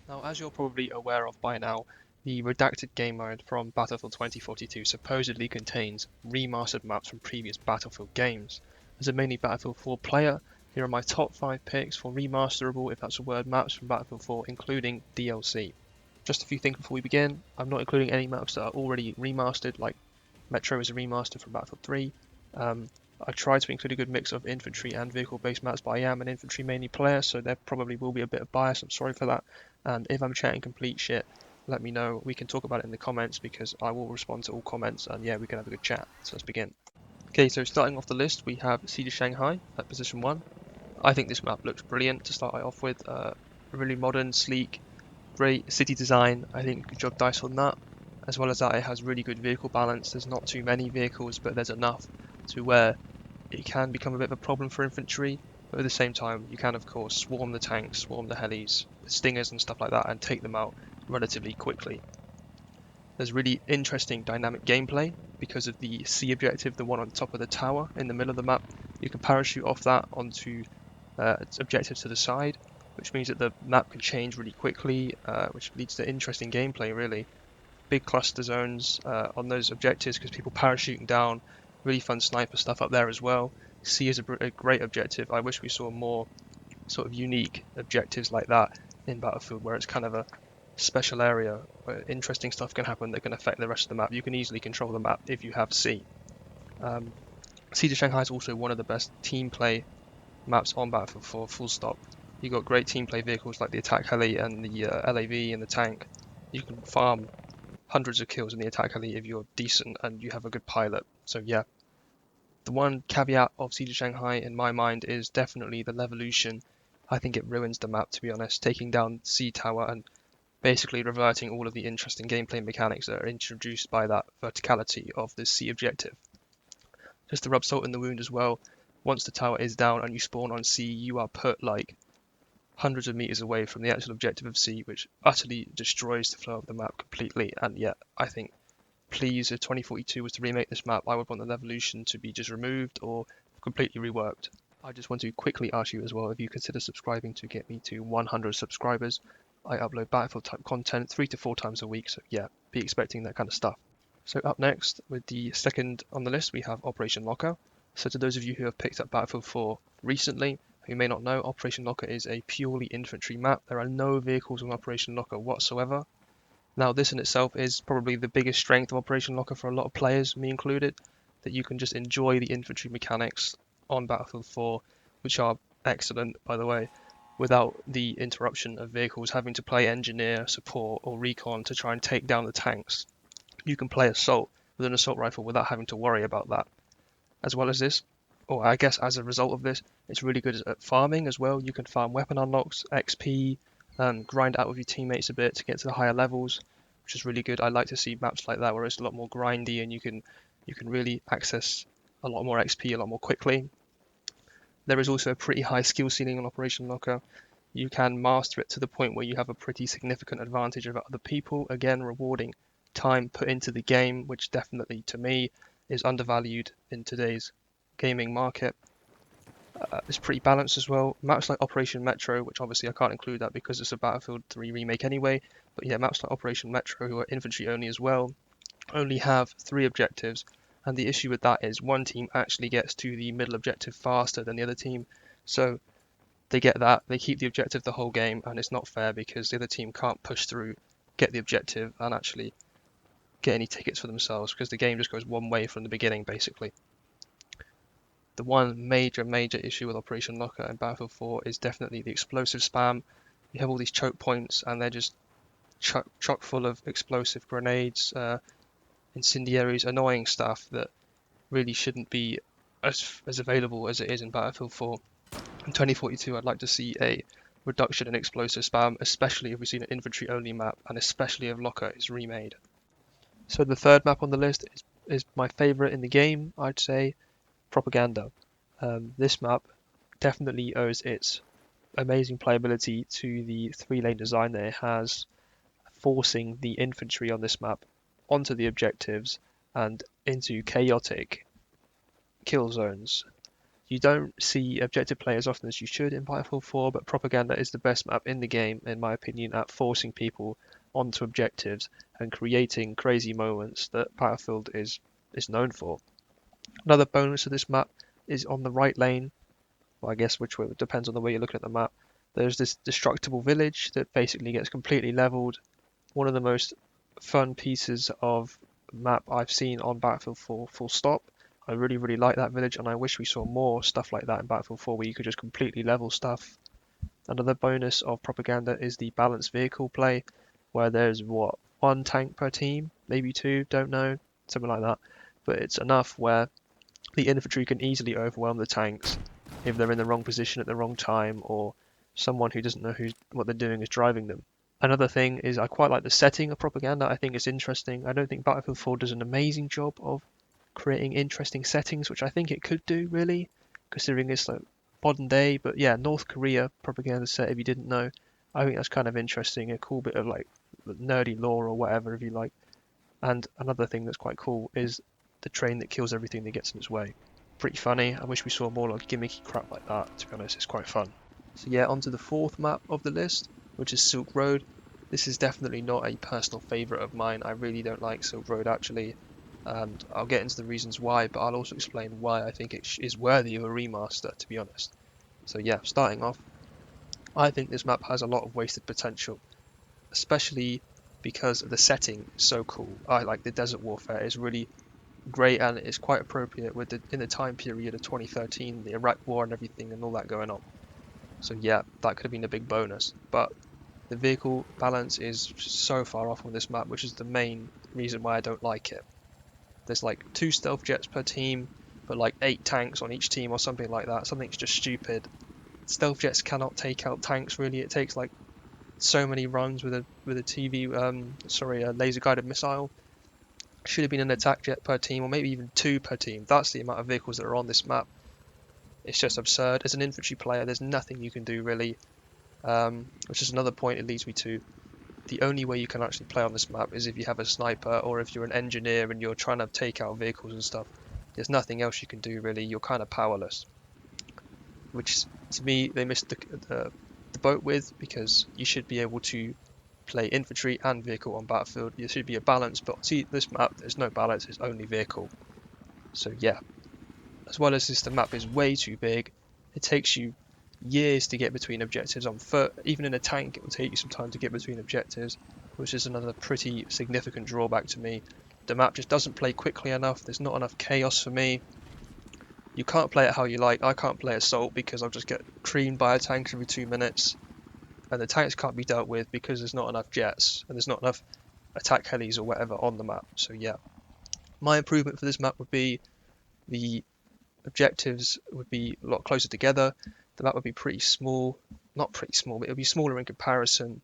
Now, as you're probably aware of by now, the redacted game mode from Battlefield 2042 supposedly contains remastered maps from previous Battlefield games. As a mainly Battlefield 4 player, here are my top 5 picks for remasterable, if that's a word, maps from Battlefield 4, including DLC. Just a few things before we begin. I'm not including any maps that are already remastered, like Metro is a remaster from Battlefield 3. I tried to include a good mix of infantry and vehicle-based maps, but I am an infantry mainly player, so there probably will be a bit of bias. I'm sorry for that. And if I'm chatting complete shit, let me know. We can talk about it in the comments because I will respond to all comments, and yeah, we can have a good chat. So let's begin. Okay, so starting off the list, we have Siege of Shanghai at position 1. I think this map looks brilliant to start off with. Really modern, sleek, great city design. I think good job DICE on that. As well as that, it has really good vehicle balance. There's not too many vehicles, but there's enough to where it can become a bit of a problem for infantry. But at the same time, you can of course swarm the tanks, swarm the helis, stingers and stuff like that, and take them out relatively quickly. There's really interesting dynamic gameplay because of the C objective, the one on top of the tower in the middle of the map. You can parachute off that onto objectives to the side, which means that the map can change really quickly, which leads to interesting gameplay really. Big cluster zones on those objectives because people parachuting down, really fun sniper stuff up there as well. C is a great objective. I wish we saw more sort of unique objectives like that in Battlefield where it's kind of a special area where interesting stuff can happen that can affect the rest of the map. You can easily control the map if you have C. Siege of Shanghai is also one of the best team play maps on Battlefield 4, full stop. You got great team play vehicles like the attack heli and the LAV and the tank. You can farm hundreds of kills in the attack heli if you're decent and you have a good pilot. So yeah, the one caveat of Siege of Shanghai in my mind is definitely the Levolution. I think it ruins the map, to be honest, taking down C Tower and basically reverting all of the interesting gameplay mechanics that are introduced by that verticality of the C objective. Just to rub salt in the wound as well, once the tower is down and you spawn on C, you are put like hundreds of meters away from the actual objective of C, which utterly destroys the flow of the map completely. And yet, I think, please, if 2042 was to remake this map, I would want the Levolution to be just removed or completely reworked. I just want to quickly ask you as well if you consider subscribing to get me to 100 subscribers. I upload Battlefield type content 3 to 4 times a week, so yeah, be expecting that kind of stuff. So up next, with the second on the list, we have Operation Locker. So to those of you who have picked up Battlefield 4 recently, who may not know, Operation Locker is a purely infantry map. There are no vehicles on Operation Locker whatsoever. Now this in itself is probably the biggest strength of Operation Locker for a lot of players, me included, that you can just enjoy the infantry mechanics on Battlefield 4, which are excellent, by the way, without the interruption of vehicles having to play engineer, support, or recon to try and take down the tanks. You can play assault with an assault rifle without having to worry about that. As well as this, or I guess as a result of this, it's really good at farming as well. You can farm weapon unlocks, XP, and grind out with your teammates a bit to get to the higher levels, which is really good. I like to see maps like that where it's a lot more grindy and you can really access a lot more XP a lot more quickly. There is also a pretty high skill ceiling on Operation Locker. You can master it to the point where you have a pretty significant advantage over other people, again rewarding time put into the game, which definitely to me is undervalued in today's gaming market. It's pretty balanced as well. Maps like Operation Metro, which obviously I can't include that because it's a Battlefield 3 remake anyway, but yeah, maps like Operation Metro, who are infantry only as well, only have 3 objectives, and the issue with that is one team actually gets to the middle objective faster than the other team, so they get that, they keep the objective the whole game, and it's not fair because the other team can't push through, get the objective, and actually get any tickets for themselves because the game just goes one way from the beginning basically. The one major issue with Operation Locker and Battlefield 4 is definitely the explosive spam. You have all these choke points and they're just chock full of explosive grenades, incendiaries, annoying stuff that really shouldn't be as available as it is in Battlefield 4. In 2042, I'd like to see a reduction in explosive spam, especially if we see an infantry only map and especially if Locker is remade. So the third map on the list is my favorite in the game, I'd say, Propaganda. This map definitely owes its amazing playability to the 3-lane design that it has, forcing the infantry on this map onto the objectives and into chaotic kill zones. You don't see objective play as often as you should in Battlefield 4, but Propaganda is the best map in the game, in my opinion, at forcing people onto objectives and creating crazy moments that Battlefield is known for. Another bonus of this map is on the right lane, well, I guess which way, it depends on the way you're looking at the map. There's this destructible village that basically gets completely leveled. One of the most fun pieces of map I've seen on Battlefield 4, full stop. I really, really like that village, and I wish we saw more stuff like that in Battlefield 4 where you could just completely level stuff. Another bonus of Propaganda is the balanced vehicle play, where there's one tank per team, maybe two, don't know, something like that. But it's enough where the infantry can easily overwhelm the tanks if they're in the wrong position at the wrong time, or someone who doesn't know what they're doing is driving them. Another thing is I quite like the setting of Propaganda. I think it's interesting. I don't think Battlefield 4 does an amazing job of creating interesting settings, which I think it could do, really, considering it's like modern day. But yeah, North Korea Propaganda set, if you didn't know, I think that's kind of interesting. A cool bit of like nerdy lore or whatever, if you like. And another thing that's quite cool is the train that kills everything that gets in its way. Pretty funny. I wish we saw more like gimmicky crap like that, to be honest. It's quite fun. So yeah, onto the fourth map of the list, which is Silk Road. This is definitely not a personal favourite of mine. I really don't like Silk Road, actually. And I'll get into the reasons why, but I'll also explain why I think it is worthy of a remaster, to be honest. So yeah, starting off, I think this map has a lot of wasted potential, especially because the setting is so cool. I like the desert warfare. It's really great, and it's quite appropriate with in the time period of 2013, the Iraq War and everything and all that going on. So yeah, that could have been a big bonus. But the vehicle balance is so far off on this map, which is the main reason why I don't like it. There's like 2 stealth jets per team, but like 8 tanks on each team or something like that. Something's just stupid. Stealth jets cannot take out tanks, really. It takes like so many runs with a laser guided missile. Should have been an attack jet per team, or maybe even 2 per team. That's the amount of vehicles that are on this map. It's just absurd. As an infantry player, there's nothing you can do, really. Which is another point it leads me to. The only way you can actually play on this map is if you have a sniper, or if you're an engineer and you're trying to take out vehicles and stuff. There's nothing else you can do, really. You're kind of powerless. Which, to me, they missed the boat with, because you should be able to play infantry and vehicle on Battlefield. There should be a balance, but see, this map, there's no balance, it's only vehicle. So yeah, as well as this, the map is way too big. It takes you years to get between objectives on foot. Even in a tank, it will take you some time to get between objectives, which is another pretty significant drawback to me. The map just doesn't play quickly enough. There's not enough chaos for me. You can't play it how you like. I can't play Assault because I'll just get creamed by a tank every 2 minutes. And the tanks can't be dealt with because there's not enough jets and there's not enough attack helis or whatever on the map. So yeah, my improvement for this map would be the objectives would be a lot closer together. The map would be pretty small, not pretty small, but it would be smaller in comparison.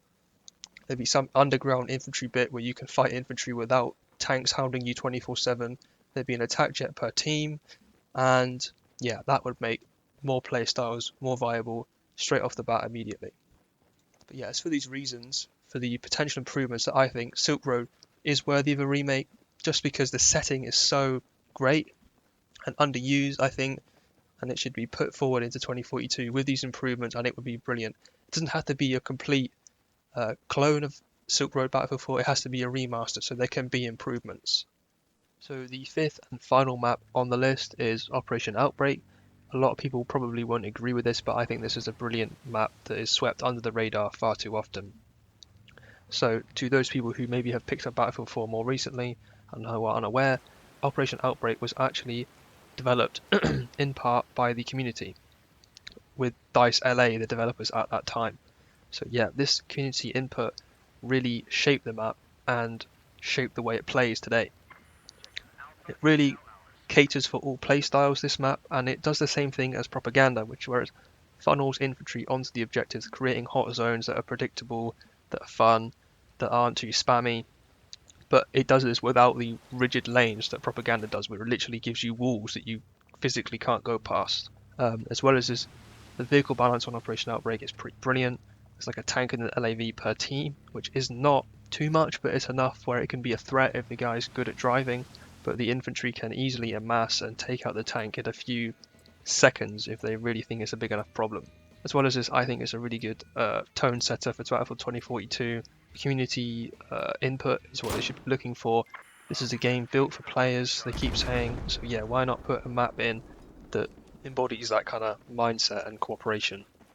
There'd be some underground infantry bit where you can fight infantry without tanks hounding you 24/7. There'd be an attack jet per team, and yeah, that would make more play styles more viable straight off the bat immediately. But yeah, it's for these reasons, for the potential improvements, that I think Silk Road is worthy of a remake, just because the setting is so great and underused, I think, and it should be put forward into 2042 with these improvements, and it would be brilliant. It doesn't have to be a complete clone of Silk Road Battlefield 4, it has to be a remaster, so there can be improvements. So the fifth and final map on the list is Operation Outbreak. A lot of people probably won't agree with this, but I think this is a brilliant map that is swept under the radar far too often. So to those people who maybe have picked up Battlefield 4 more recently and who are unaware, Operation Outbreak was actually developed in part by the community, with DICE LA, the developers at that time. So yeah, this community input really shaped the map and shaped the way it plays today. It really caters for all playstyles, this map, and it does the same thing as Propaganda, whereas funnels infantry onto the objectives, creating hot zones that are predictable, that are fun, that aren't too spammy. But it does this without the rigid lanes that Propaganda does, where it literally gives you walls that you physically can't go past. As well as this, the vehicle balance on Operation Outbreak is pretty brilliant. There's like a tank and an LAV per team, which is not too much, but it's enough where it can be a threat if the guy's good at driving. But the infantry can easily amass and take out the tank in a few seconds if they really think it's a big enough problem. As well as this, I think it's a really good tone setter for Battlefield 2042. Community input is what they should be looking for. This is a game built for players, they keep saying, so yeah, why not put a map in that embodies that kind of mindset and cooperation?